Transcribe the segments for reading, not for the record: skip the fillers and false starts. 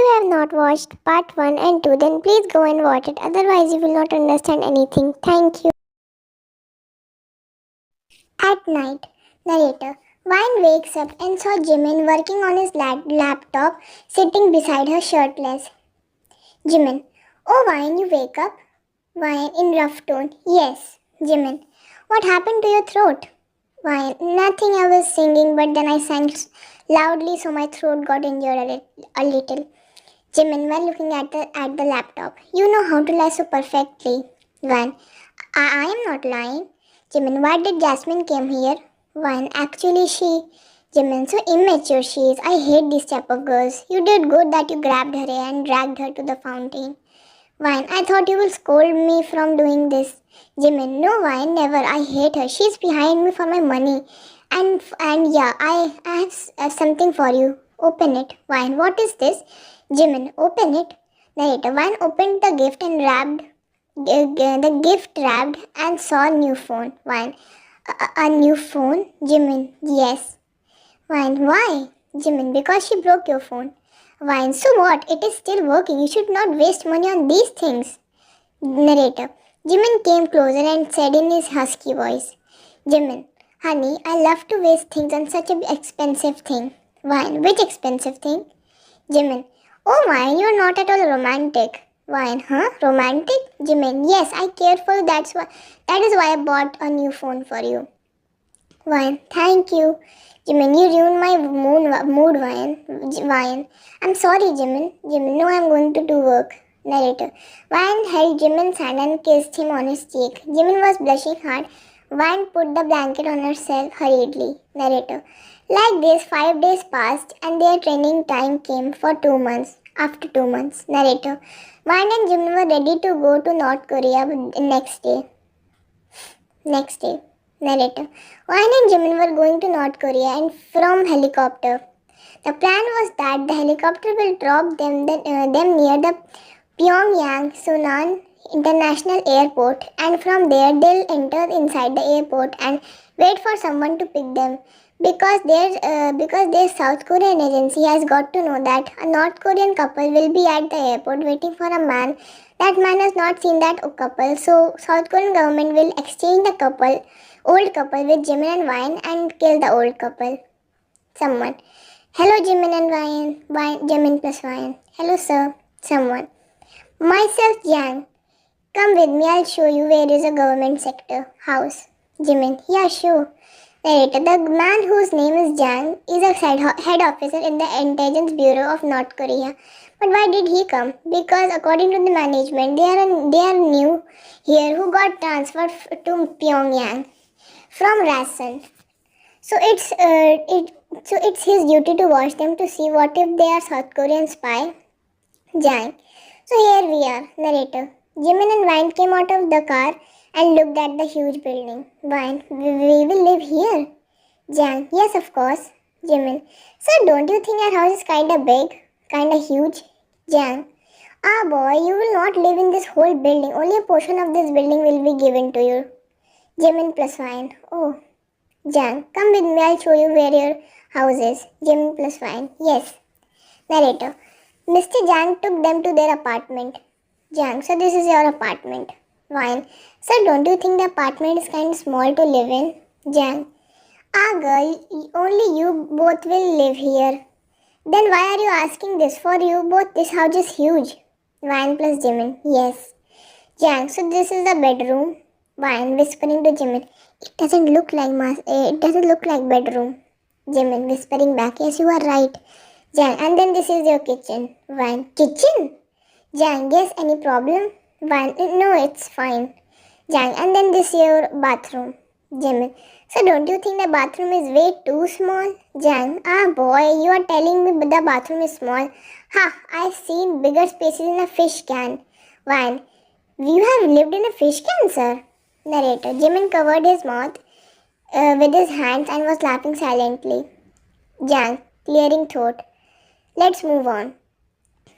you have not watched part 1 and 2, then please go and watch it. Otherwise, you will not understand anything. Thank you. At night, narrator. Vine wakes up and saw Jimin working on his laptop, sitting beside her shirtless. Jimin. Oh, Vine, you wake up? Vine in rough tone. Yes. Jimin. What happened to your throat? Vine. Nothing, I was singing, but then I sang loudly so my throat got injured a little. Jimin, while looking at the laptop. You know how to lie so perfectly. Vine. I am not lying. Jimin, why did Jasmine came here? Vine. Actually, Jimin, so immature she is. I hate this type of girls. You did good that you grabbed her hair and dragged her to the fountain. Vine, I thought you will scold me from doing this. Jimin, no Vine, never. I hate her. She's behind me for my money. And yeah, I have something for you. Open it. Vine, what is this? Jimin, open it. Narrator, Vine opened the gift and wrapped and saw a new phone. Vine, a new phone? Jimin, yes. Vine, why? Jimin, because she broke your phone. Vine, so what? It is still working. You should not waste money on these things. Narrator, Jimin came closer and said in his husky voice, Jimin, honey, I love to waste things on such an expensive thing. Vine, which expensive thing? Jimin, oh Vine, you are not at all romantic. Vine, huh? Romantic? Jimin, yes, I care for you. That is why I bought a new phone for you. Vine, thank you. Jimin, you ruined my mood, Vine. I'm sorry, Jimin. Jimin, no, I'm going to do work. Narrator. Vine held Jimin's hand and kissed him on his cheek. Jimin was blushing hard. Vine put the blanket on herself hurriedly. Narrator. Like this, 5 days passed and their training time came for 2 months. After 2 months. Narrator. Vine and Jimin were ready to go to North Korea next day. Narrator. Vine and Jimin were going to North Korea and from helicopter. The plan was that the helicopter will drop them near the Pyongyang Sunan International Airport, and from there they'll enter inside the airport and wait for someone to pick them. Because their South Korean agency has got to know that a North Korean couple will be at the airport waiting for a man. That man has not seen that couple, so South Korean government will exchange the old couple with Jimin and Vine and kill the old couple. Someone. Hello Jimin and Vine. Jimin plus Vine. Hello sir. Someone. Myself Jang. Come with me, I'll show you where is a government sector. House. Jimin. Yeah, sure. Narrator. The man whose name is Jang is a head officer in the Intelligence Bureau of North Korea. But why did he come? Because according to the management, they are new here who got transferred to Pyongyang from Rasan. So it's his duty to watch them to see what if they are South Korean spy. Jang. So here we are. Narrator. Jimin and Vine came out of the car and looked at the huge building. Vine, we will live here. Jang, yes of course. Jimin, sir, don't you think our house is kinda big? Kinda huge? Jang, boy, you will not live in this whole building. Only a portion of this building will be given to you. Jimin plus Vine, oh. Jang, come with me, I'll show you where your house is. Jimin plus Vine, yes. Narrator, Mr. Jang took them to their apartment. Jang, so this is your apartment. Vine, sir, don't you think the apartment is kind of small to live in? Jang, girl, only you both will live here. Then why are you asking this? For you both, this house is huge. Vine plus Jimin, yes. Jang, so this is the bedroom. Vine whispering to Jimin, it doesn't look like bedroom. Jimin whispering back, yes, you are right. Jang, and then this is your kitchen. Vine, kitchen? Jang, yes, any problem? Vine, no, it's fine. Jang, and then this is your bathroom. Jimin, so don't you think the bathroom is way too small? Jang, boy, you are telling me the bathroom is small. Ha, I've seen bigger spaces in a fish can. Vine, you have lived in a fish can, sir? Narrator, Jimin covered his mouth with his hands and was laughing silently. Jang, clearing throat. Let's move on.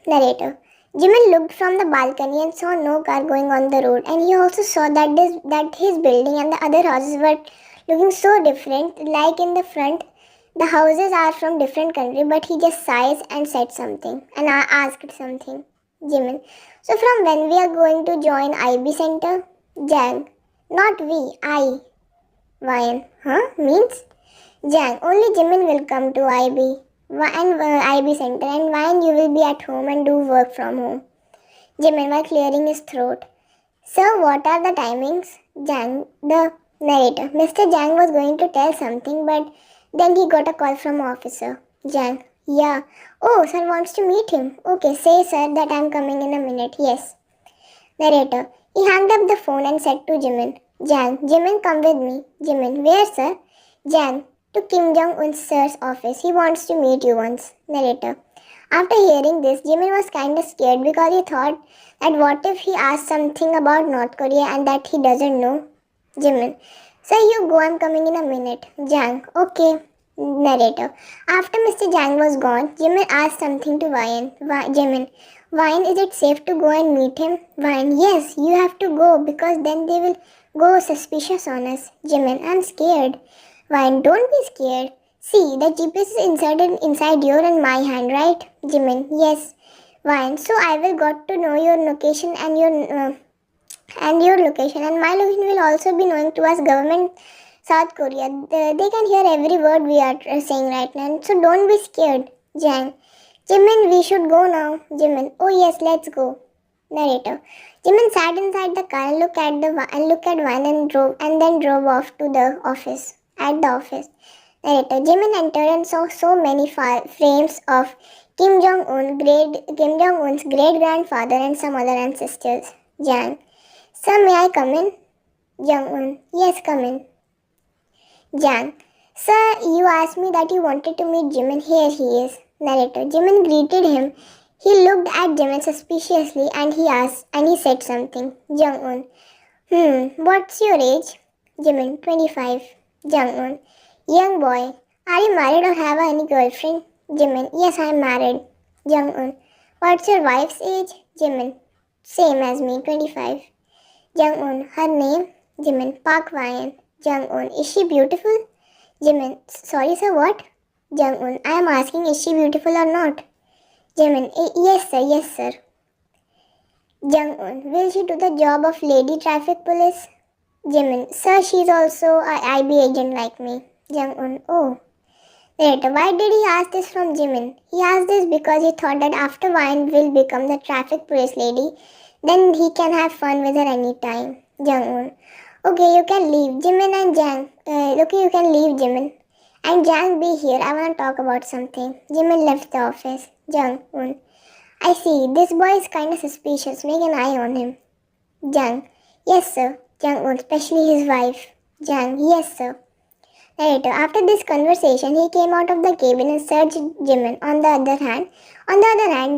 Narrator, Jimin looked from the balcony and saw no car going on the road, and he also saw that his building and the other houses were looking so different. Like in the front, The houses are from different country, but he just sighs and said something. And I asked something. Jimin. So from when we are going to join IB center? Jang. Not we, I. Ryan. Huh? Means? Jang. Only Jimin will come to IB. And IB center. And Ryan, you will be at home and do work from home. Jimin while clearing his throat. Sir, what are the timings? Jang, the narrator. Mr. Jang was going to tell something, but then he got a call from officer. Jang, yeah. Oh, sir wants to meet him. Okay, say sir that I'm coming in a minute. Yes. Narrator. He hung up the phone and said to Jimin. Jang, Jimin, come with me. Jimin, where sir? Jang, to Kim Jong-un's sir's office. He wants to meet you once. Narrator. After hearing this, Jimin was kinda scared because he thought that what if he asked something about North Korea and that he doesn't know? Jimin. Sir, you go, I'm coming in a minute. Jang. Okay. Narrator. After Mr. Jang was gone, Jimin asked something to Ryan. Jimin. Ryan, is it safe to go and meet him? Ryan. Yes, you have to go because then they will go suspicious on us. Jimin. I'm scared. Ryan. Don't be scared. See, the GPS is inserted inside your and my hand, right? Jimin. Yes. Ryan. So I will got to know your location and your location, and my location will also be knowing to us government South Korea. They can hear every word we are saying right now. So don't be scared. Jang. Jimin, we should go now. Jimin. Oh yes, let's go. Narrator. Jimin sat inside the car and looked at Van and then drove off to the office. At the office. Narrator. Jimin entered and saw so many frames of Kim Jong-un's great-grandfather and some other ancestors. Jang. Sir, may I come in? Jong-un. Yes, come in. Jang. Sir, you asked me that you wanted to meet Jimin. Here he is. Narrator. Jimin greeted him. He looked at Jimin suspiciously and he said something. Jong-un. What's your age? Jimin. 25. Jong-un. Young boy. Are you married or have any girlfriend? Jimin. Yes, I am married. Jong-un. What's your wife's age? Jimin. Same as me, 25. Jong-un. Her name? Jimin. Park Ryan. Jong-un. Is she beautiful? Jimin. Sorry sir, what? Jong-un. I am asking, is she beautiful or not? Jimin. Yes sir, yes sir. Jong-un. Will she do the job of lady traffic police? Jimin. Sir, she's also a IB agent like me. Jong-un. Oh. Later, why did he ask this from Jimin? He asked this because he thought that after Ryan will become the traffic police lady, then he can have fun with her anytime. Jong-un. Okay, you can leave. Jimin and Jang. Okay, you can leave, Jimin. And Jang, be here. I want to talk about something. Jimin left the office. Jang-un. I see. This boy is kind of suspicious. Make an eye on him. Jang. Yes, sir. Jang-un, especially his wife. Jang. Yes, sir. Later, after this conversation, he came out of the cabin and searched Jimin. On the other hand,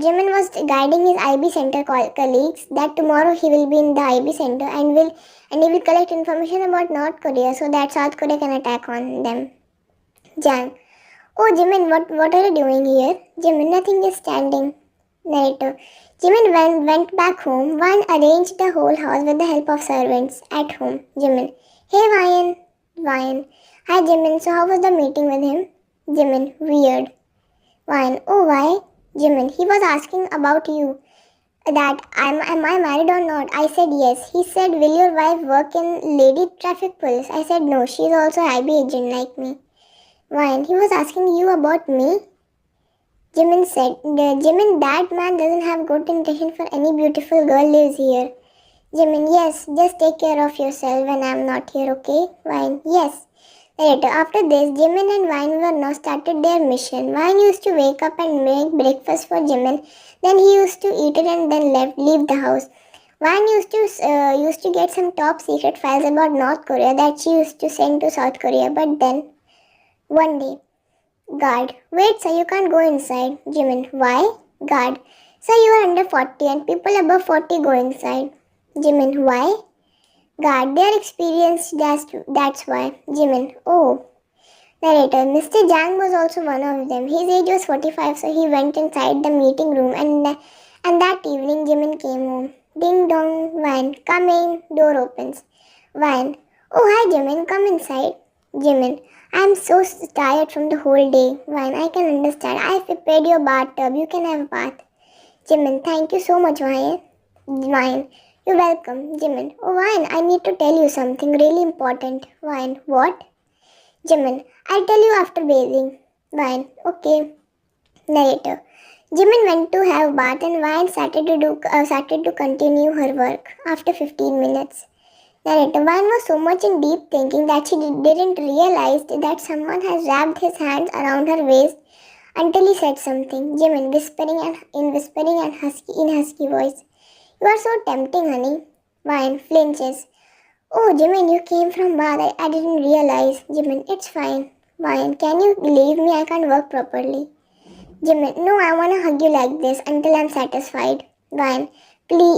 Jimin was guiding his IB center colleagues that tomorrow he will be in the IB center and he will collect information about North Korea so that South Korea can attack on them. Jang. Oh, Jimin, what are you doing here? Jimin, nothing, just standing. Narrator. Jimin went back home. Van arranged the whole house with the help of servants at home. Jimin. Hey, Ryan. Ryan. Hi Jimin, so how was the meeting with him? Jimin, weird. Ryan, oh why? Jimin, he was asking about you. That am I married or not? I said yes. He said, will your wife work in lady traffic police? I said no, she's also IB agent like me. Ryan, he was asking you about me? Jimin said, Jimin, that man doesn't have good intention for any beautiful girl lives here. Jimin, yes, just take care of yourself when I'm not here, okay? Ryan, yes. Later, after this, Jimin and Ryan were now started their mission. Ryan used to wake up and make breakfast for Jimin. Then he used to eat it and then leave the house. Ryan used to get some top secret files about North Korea that she used to send to South Korea. But then, one day, guard, wait sir, you can't go inside. Jimin, why? Guard, sir, you are under 40 and people above 40 go inside. Jimin, why? Guard, they are experienced, that's why. Jimin, oh. Narrator, Mr. Jang was also one of them. His age was 45, so he went inside the meeting room and that evening Jimin came home. Ding dong, Van, come in, door opens. Van, oh hi Jimin, come inside. Jimin, I'm so tired from the whole day. Vine, I can understand. I've prepared your bathtub. You can have a bath. Jimin, thank you so much, Vine. Vine, you're welcome. Jimin, oh Vine, I need to tell you something really important. Vine, what? Jimin, I'll tell you after bathing. Vine, okay. Narrator. Jimin went to have bath and Vine started to continue her work after 15 minutes. Narrator. Vine was so much in deep thinking that she didn't realize that someone has wrapped his hands around her waist until he said something. Jimin whispering and husky voice. You are so tempting, honey. Vine flinches. Oh, Jimin, you came from bath. I didn't realize. Jimin, it's fine. Vine, can you leave me? I can't work properly. Jimin, no, I wanna hug you like this until I'm satisfied. Vine, please.